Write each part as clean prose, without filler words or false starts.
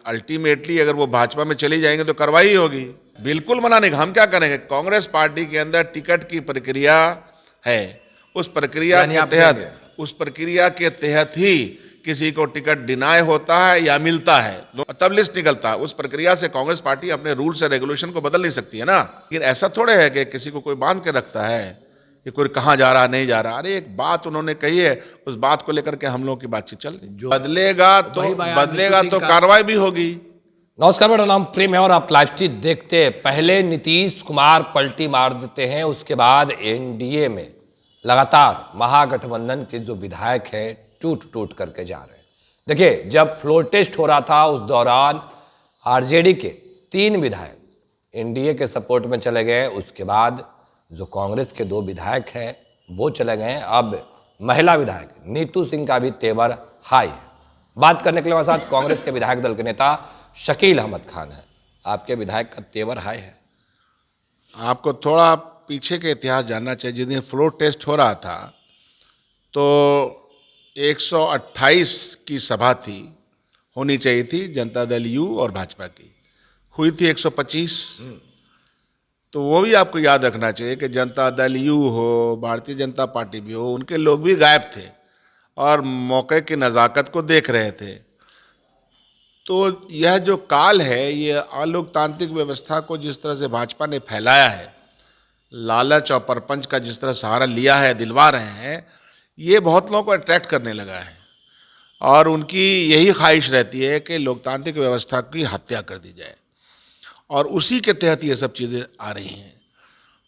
Ultimately अगर वो भाजपा में चली जाएंगे तो कार्रवाई होगी। बिल्कुल मना नहीं, हम क्या करेंगे? कांग्रेस पार्टी के अंदर टिकट की प्रक्रिया है, उस प्रक्रिया के तहत ही किसी को टिकट डिनाय होता है या मिलता है, तब लिस्ट निकलता है। उस प्रक्रिया से कांग्रेस पार्टी अपने रूल्स और रेगुलेशन को बदल नहीं सकती है ना। लेकिन ऐसा थोड़े है कि किसी को कोई बांध के रखता है कि कोई कहाँ जा रहा नहीं जा रहा। अरे एक बात उन्होंने कही है, उस बात को लेकर के हम लोगों की बातचीत चल रही। बदलेगा तो कार्रवाई भी होगी। नमस्कार, मेरा नाम प्रेम है और आप लाइव स्ट्रीम देखते हैं। पहले नीतीश कुमार पलटी मार देते हैं, उसके बाद एनडीए में लगातार महागठबंधन के जो विधायक हैं टूट टूट करके जा रहे हैं। देखिए, जब फ्लोर टेस्ट हो रहा था उस दौरान आरजेडी के 3 विधायक एनडीए के सपोर्ट में चले गए। उसके बाद जो कांग्रेस के 2 विधायक हैं वो चले गए। अब महिला विधायक नीतू सिंह का भी तेवर हाई है। बात करने के लिए हमारे साथ कांग्रेस के विधायक दल के नेता शकील अहमद खान है। आपके विधायक का तेवर हाई है? आपको थोड़ा पीछे के इतिहास जानना चाहिए। जिस दिन फ्लोर टेस्ट हो रहा था तो 128 की सभा थी, होनी चाहिए थी जनता दल यू और भाजपा की, हुई थी 125। तो वो भी आपको याद रखना चाहिए कि जनता दल यू हो, भारतीय जनता पार्टी भी हो, उनके लोग भी गायब थे और मौके की नज़ाकत को देख रहे थे। तो यह जो काल है, ये अलोकतांत्रिक व्यवस्था को जिस तरह से भाजपा ने फैलाया है, लालच और परपंच का जिस तरह सहारा लिया है, दिलवा रहे हैं, ये बहुत लोगों को अट्रैक्ट करने लगा है। और उनकी यही ख्वाहिश रहती है कि लोकतांत्रिक व्यवस्था की हत्या कर दी जाए, और उसी के तहत ये सब चीज़ें आ रही हैं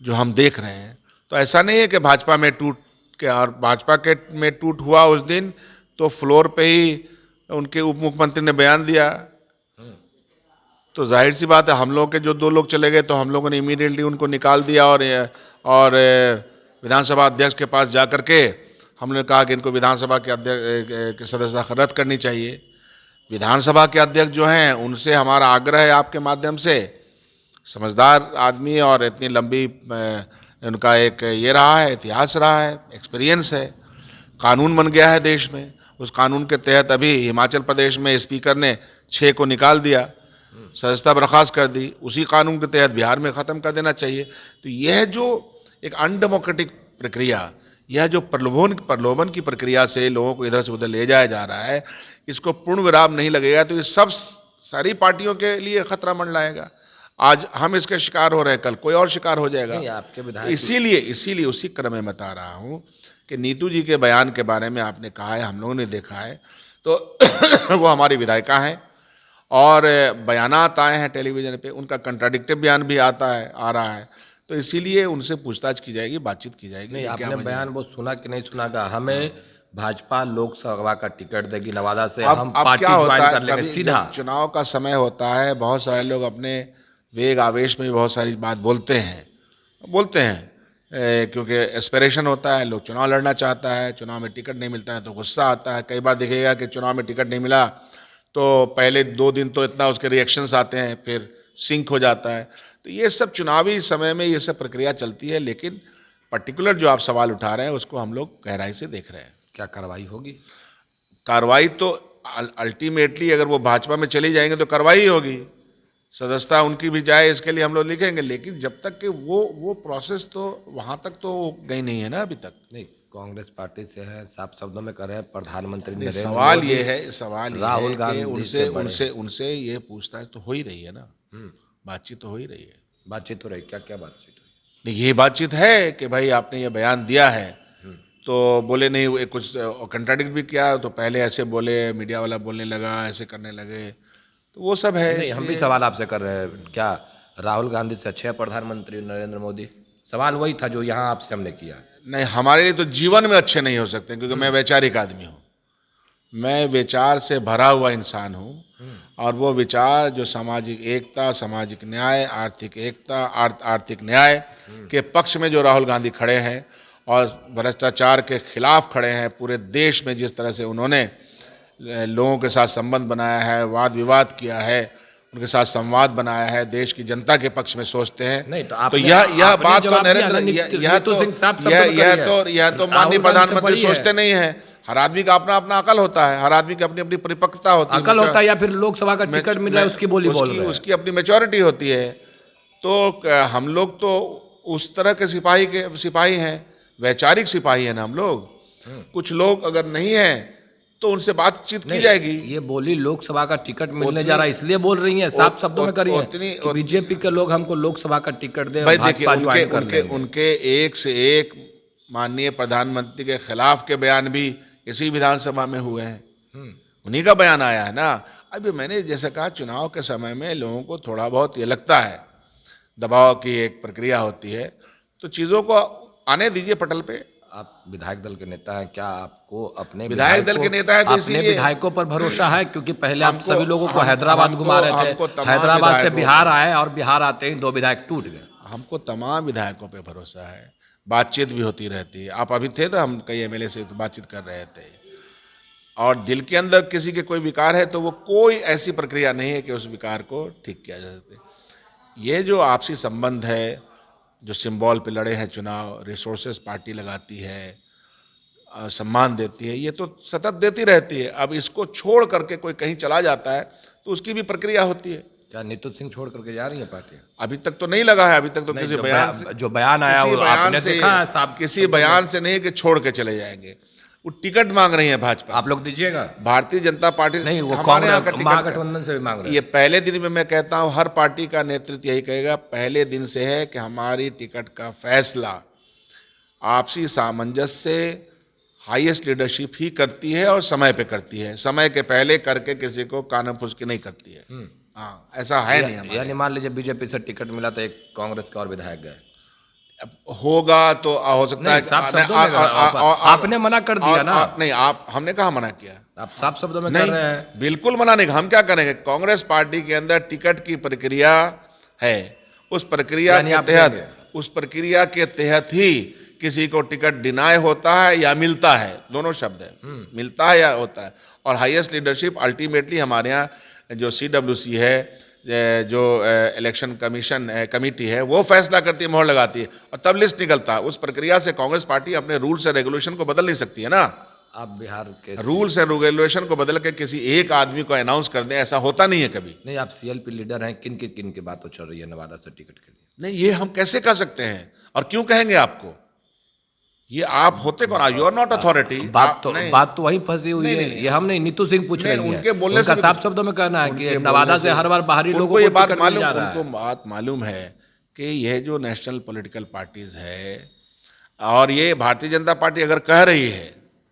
जो हम देख रहे हैं। तो ऐसा नहीं है कि भाजपा में टूट के, और भाजपा के में टूट हुआ उस दिन तो फ्लोर पे ही उनके उप मुख्यमंत्री ने बयान दिया। तो जाहिर सी बात है, हम लोग के जो 2 लोग चले गए तो हम लोगों ने इमीडिएटली उनको निकाल दिया और विधानसभा अध्यक्ष के पास जा कर के हमने कहा कि इनको विधानसभा के अध्यक्ष की सदस्यता रद्द करनी चाहिए। विधानसभा के अध्यक्ष जो हैं उनसे हमारा आग्रह है आपके माध्यम से, समझदार आदमी और इतनी लंबी उनका एक ये रहा है, इतिहास रहा है, एक्सपीरियंस है, कानून बन गया है देश में। उस कानून के तहत अभी हिमाचल प्रदेश में स्पीकर ने 6 को निकाल दिया, सदस्यता बर्खास्त कर दी। उसी कानून के तहत बिहार में ख़त्म कर देना चाहिए। तो यह जो एक अनडेमोक्रेटिक प्रक्रिया, यह जो प्रलोभन की प्रक्रिया से लोगों को इधर से उधर ले जाया जा रहा है, इसको पूर्ण विराम नहीं लगेगा तो ये सब सारी पार्टियों के लिए खतरा मंडराएगा। आज हम इसके शिकार हो रहे हैं, कल कोई और शिकार हो जाएगा। आपके विधायक इसीलिए उसी क्रम में बता रहा हूँ कि नीतू जी के बयान के बारे में आपने कहा है, हम लोगों ने देखा है, तो वो हमारी विधायिका हैं और बयानात आए हैं टेलीविज़न पे, उनका कंट्राडिक्टिव बयान भी आ रहा है। तो इसीलिए उनसे पूछताछ की जाएगी, बातचीत की जाएगी। नहीं, आपने बयान वो सुना कि नहीं सुना का? हमें भाजपा लोकसभा का टिकट देगी नवादा से, हम पार्टी ज्वाइन कर लेंगे सीधा। चुनाव का समय होता है, बहुत सारे लोग अपने वेग आवेश में बहुत सारी बात बोलते हैं क्योंकि एस्पिरेशन होता है, लोग चुनाव लड़ना चाहता है, चुनाव में टिकट नहीं मिलता है तो गुस्सा आता है। कई बार देखिएगा कि चुनाव में टिकट नहीं मिला तो पहले 2 दिन तो इतना उसके रिएक्शंस आते हैं, फिर सिंक हो जाता है। तो ये सब चुनावी समय में ये सब प्रक्रिया चलती है। लेकिन पर्टिकुलर जो आप सवाल उठा रहे हैं उसको हम लोग गहराई से देख रहे हैं। क्या कार्रवाई होगी? कार्रवाई तो अल्टीमेटली अगर वो भाजपा में चली जाएंगे तो कार्रवाई होगी, सदस्यता उनकी भी जाए इसके लिए हम लोग लिखेंगे। लेकिन जब तक कि वो प्रोसेस तो वहाँ तक तो गई नहीं है ना अभी तक। नहीं, कांग्रेस पार्टी से है, साफ शब्दों में कर रहे हैं प्रधानमंत्री नरेंद्र मोदी। सवाल ये राहुल है गांधी उनसे ये पूछताछ तो हो ही रही है ना, बातचीत तो हो ही रही है। बातचीत हो रही, क्या बातचीत हुई? नहीं, ये बातचीत है कि भाई आपने ये बयान दिया है तो बोले नहीं, कुछ कंट्राडिक्ट भी किया, तो पहले ऐसे बोले, मीडिया वाला बोलने लगा, ऐसे करने लगे, तो वो सब है। नहीं, हम भी सवाल आपसे कर रहे हैं, क्या राहुल गांधी से अच्छे प्रधानमंत्री नरेंद्र मोदी? सवाल वही था जो यहाँ आपसे हमने किया। नहीं, हमारे लिए तो जीवन में अच्छे नहीं हो सकते, क्योंकि मैं वैचारिक आदमी हूँ, मैं विचार से भरा हुआ इंसान हूँ। और वो विचार जो सामाजिक एकता, सामाजिक न्याय, आर्थिक एकता, आर्थिक न्याय के पक्ष में जो राहुल गांधी खड़े हैं और भ्रष्टाचार के खिलाफ खड़े हैं, पूरे देश में जिस तरह से उन्होंने लोगों के साथ संबंध बनाया है, वाद विवाद किया है, उनके साथ संवाद बनाया है, देश की जनता के पक्ष में सोचते हैं। नहीं तो तो यह बात तो नरेंद्र यह तो माननीय प्रधानमंत्री सोचते नहीं है। हर आदमी का अपना अपना अकल होता है, हर आदमी की अपनी अपनी परिपक्वता होती है, अकल होता है या फिर लोकसभा का टिकट मिल रहा है उसकी बोली बोल रहे हैं, उसकी अपनी मैच्योरिटी होती है। तो हम लोग तो उस तरह के सिपाही हैं, वैचारिक सिपाही हैं ना हम लोग। कुछ लोग अगर नहीं हैं तो उनसे बातचीत की जाएगी। ये बोली लोकसभा का टिकट मिलने जा रहा है इसलिए बोल रही हैं, साफ शब्दों में करिए कि बीजेपी के लोग हमको लोकसभा का टिकट दे, भाजपा ज्वाइन कर लेंगे। उनके एक से एक माननीय प्रधानमंत्री के खिलाफ के बयान भी इसी विधानसभा में हुए हैं, उन्हीं का बयान आया है ना। अभी मैंने जैसे कहा, चुनाव के समय में लोगों को थोड़ा बहुत ये लगता है, दबाव की एक प्रक्रिया होती है, तो चीजों को आने दीजिए पटल पे। आप विधायक दल के नेता हैं, क्या आपको अपने विधायक दल के नेता है तो अपने विधायकों पर भरोसा है? क्योंकि पहले आप सभी लोगों को हैदराबाद घुमा रहे थे, हैदराबाद से बिहार आए और बिहार आते ही 2 विधायक टूट गए। हमको तमाम विधायकों पे भरोसा है, बातचीत भी होती रहती है। आप अभी थे तो हम कई एमएलए से बातचीत कर रहे थे, और दिल के अंदर किसी के कोई विकार है तो वो कोई ऐसी प्रक्रिया नहीं है कि उस विकार को ठीक किया जा सके। ये जो आपसी संबंध है, जो सिंबल पे लड़े हैं चुनाव, रिसोर्सेस पार्टी लगाती है, सम्मान देती है, ये तो सतत देती रहती है। अब इसको छोड़ करके कोई कहीं चला जाता है तो उसकी भी प्रक्रिया होती है। क्या नीतू सिंह छोड़ करके जा रही है पार्टी? अभी तक तो नहीं लगा है, अभी तक तो किसी बयान से, जो बयान आया वो आपने देखा है साहब, किसी बयान से नहीं कि छोड़ के चले जाएंगे। वो टिकट मांग रही है भाजपा। आप लोग दीजिएगा? भारतीय जनता पार्टी नहीं, वो कांग्रेस महागठबंधन से भी मांग रहे हैं। ये पहले दिन में मैं कहता हूं, हर पार्टी का नेतृत्व यही कहेगा, पहले दिन से है कि हमारी टिकट का फैसला आपसी सामंजस्य से हाईएस्ट लीडरशिप ही करती है और समय पे करती है, समय के पहले करके किसी को कान फुसकी नहीं करती है। हाँ, ऐसा है नहीं। यानी मान लीजिए बीजेपी से टिकट मिला तो एक कांग्रेस का और विधायक गए, होगा तो हो सकता है। आपने मना कर दिया ना? नहीं, आप, हमने कहा मना किया? आप साफ शब्दों में कर रहे हैं। बिल्कुल मना नहीं। हम क्या करेंगे? कांग्रेस पार्टी के अंदर टिकट की प्रक्रिया है, उस प्रक्रिया के तहत ही किसी को टिकट डिनाई होता है या मिलता है, दोनों शब्द है, मिलता है या होता है। और हाईएस्ट लीडरशिप अल्टीमेटली हमारे यहाँ जो CWC है, जो इलेक्शन कमीशन कमेटी है, वो फैसला करती है, मोहर लगाती है, और तब लिस्ट निकलता है। उस प्रक्रिया से कांग्रेस पार्टी अपने रूल्स और रेगुलेशन को बदल नहीं सकती है ना। आप बिहार के रूल्स और रेगुलेशन को बदल के किसी एक आदमी को अनाउंस कर दें, ऐसा होता नहीं है कभी। नहीं, आप CLP लीडर हैं, किन की बात चल रही है नवादा से टिकट के लिए? नहीं, ये हम कैसे कह सकते हैं और क्यों कहेंगे आपको? ये आप होते कौन? You are not authority. बात तो वहीं फंसी हुई है। ये हम नहीं, नीतू सिंह पूछ रही है, उनका साफ शब्दों में कहना है कि नवादा से हर बार बाहरी लोगों को टिकट मिल जा रहा है। उनको बात मालूम है कि यह जो नेशनल पॉलिटिकल पार्टीज है, और ये भारतीय जनता पार्टी अगर कह रही है,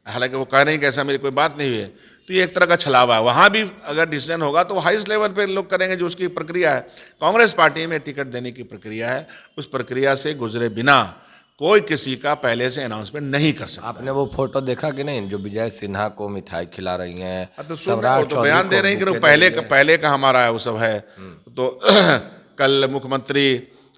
हालांकि वो कह रही है कि ऐसा मेरी कोई बात नहीं हुई है, तो ये एक तरह का छलावा है। वहाँ भी अगर डिसीजन होगा तो हाईएस्ट लेवल पे लोग करेंगे, जो उसकी प्रक्रिया है। कांग्रेस पार्टी में टिकट देने की प्रक्रिया है, उस प्रक्रिया से गुजरे बिना कोई किसी का पहले से अनाउंसमेंट नहीं कर सकता। आपने वो फोटो देखा कि नहीं, जो विजय सिन्हा को मिठाई खिला रही हैं, तो बयान दे रही कि पहले का हमारा है, वो सब है। तो कल मुख्यमंत्री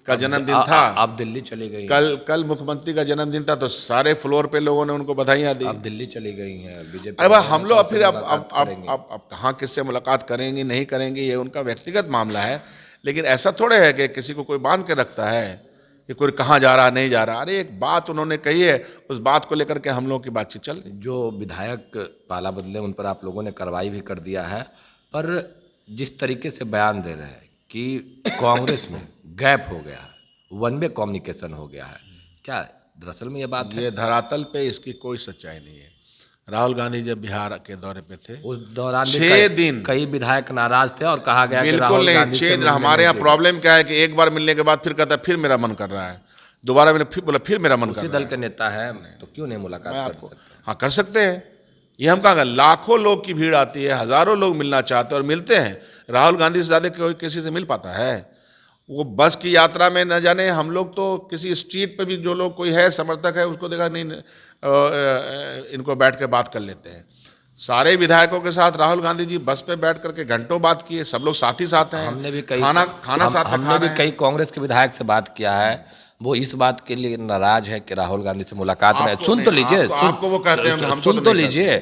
का जन्मदिन था, आप दिल्ली चली गई। कल मुख्यमंत्री का जन्मदिन था, तो सारे फ्लोर पे लोगों ने उनको बधाइयां दी। अब दिल्ली चली गई हैं बीजेपी। अरे हम लोग फिर अब कहाँ किससे मुलाकात करेंगे नहीं करेंगे, ये उनका व्यक्तिगत मामला है। लेकिन ऐसा थोड़े है कि किसी को कोई बांध के रखता है कि कोई कहाँ जा रहा नहीं जा रहा। अरे एक बात उन्होंने कही है, उस बात को लेकर के हम लोगों की बातचीत चल रही। जो विधायक पाला बदले उन पर आप लोगों ने कार्रवाई भी कर दिया है, पर जिस तरीके से बयान दे रहे हैं कि कांग्रेस में गैप हो गया है, वन वे कम्युनिकेशन हो गया है, क्या दरअसल में ये बात है? ये धरातल पे इसकी कोई सच्चाई नहीं है। राहुल गांधी जब बिहार के दौरे पे थे, उस दौरान 6 दिन कई विधायक नाराज थे और कहा गया कि बिल्कुल नहीं। 6 दिन हमारे यहाँ प्रॉब्लम क्या है कि एक बार मिलने के बाद फिर कहता है फिर मेरा मन कर रहा है, दोबारा मैंने फिर बोला फिर मेरा मन कर रहा है। उसी दल के नेता है तो क्यों नहीं मुलाकात कर सकते? हाँ, कर सकते हैं। ये हम कहा, लाखों लोग की भीड़ आती है, हजारों लोग मिलना चाहते हैं और मिलते हैं। राहुल गांधी से ज्यादा कोई किसी से मिल पाता है? वो बस की यात्रा में न जाने, हम लोग तो किसी स्ट्रीट पे भी जो लोग कोई है समर्थक है, उसको देखा नहीं, इनको बैठ के बात कर लेते हैं। सारे विधायकों के साथ राहुल गांधी जी बस पे बैठ करके घंटों बात किए, सब लोग साथ ही साथ हैं। हमने भी कई हमने भी कई कांग्रेस के विधायक से बात किया है, वो इस बात के लिए नाराज है कि राहुल गांधी से मुलाकात में, सुन तो लीजिए, आपको वो कहते हैं, हम सुन तो लीजिए,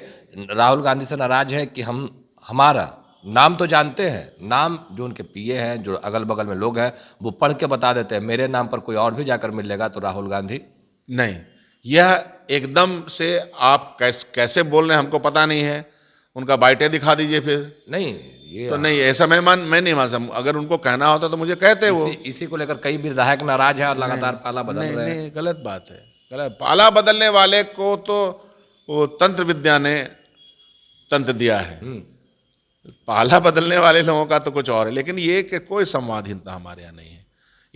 राहुल गांधी से नाराज है कि हमारा नाम तो जानते हैं, नाम जो उनके पीए हैं, जो अगल बगल में लोग हैं, वो पढ़ के बता देते हैं मेरे नाम पर कोई और भी जाकर मिलेगा तो राहुल गांधी। नहीं, यह एकदम से आप कैसे बोल रहे हैं हमको पता नहीं है। उनका बाइटे दिखा दीजिए फिर। नहीं, ये तो नहीं, ऐसा मैं नहीं मान सकता। अगर उनको कहना होता तो मुझे कहते वो। इसी को लेकर कई विधायक नाराज हैं और लगातार पाला बदल नहीं रहे हैं। नहीं, गलत बात है, गलत। पाला बदलने वाले को तो वो तंत्र विद्या ने तंत्र दिया है। पाला बदलने वाले लोगों का तो कुछ और है। लेकिन ये कि कोई संवादहीनता हमारे यहाँ नहीं है।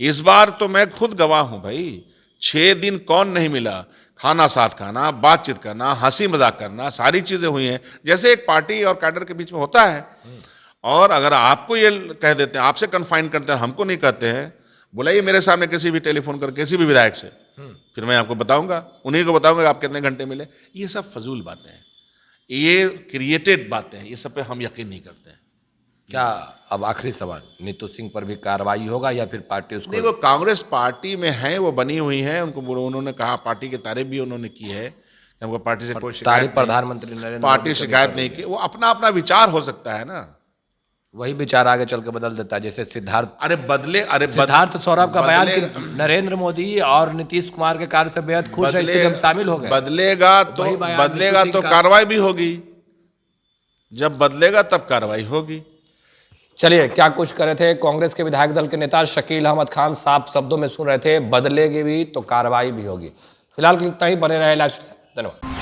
इस बार तो मैं खुद गवाह हूं भाई। 6 दिन कौन नहीं मिला, खाना साथ खाना, बातचीत करना, हंसी मजाक करना, सारी चीजें हुई हैं जैसे एक पार्टी और कैडर के बीच में होता है। और अगर आपको ये कह देते हैं, आपसे कन्फाइन करते हैं, हमको नहीं कहते हैं, बुलाइए मेरे सामने किसी भी टेलीफोन कर, किसी भी विधायक से, फिर मैं आपको बताऊंगा, उन्हीं को बताऊंगा कि आप कितने घंटे मिले। ये सब फजूल बातें हैं, ये क्रिएटेड बातें हैं, ये सब पे हम यकीन नहीं करते हैं। क्या अब आखिरी सवाल, नीतू सिंह पर भी कार्रवाई होगा या फिर पार्टी उसको? नहीं, वो कांग्रेस पार्टी में है, वो बनी हुई है, उनको उन्होंने कहा, पार्टी की तारीफ भी उन्होंने की है, हमको पार्टी से कोई शिकायत नहीं, प्रधानमंत्री नरेंद्र पार्टी शिकायत नहीं की। वो अपना अपना विचार हो सकता है ना, वही विचार आगे चल के बदल देता है। जैसे सिद्धार्थ सिद्धार्थ सौरभ का बयान कि नरेंद्र मोदी और नीतीश कुमार के कार्य से बेहद खुश है, इसलिए हम शामिल हो गए। बदलेगा तो कार्रवाई भी होगी, जब बदलेगा तब कार्रवाई होगी। चलिए, क्या कुछ करे थे कांग्रेस के विधायक दल के नेता शकील अहमद खान, साफ शब्दों में सुन रहे थे, बदलेगी भी तो कार्रवाई भी होगी। फिलहाल इतना ही, बने रहे लाइव। धन्यवाद।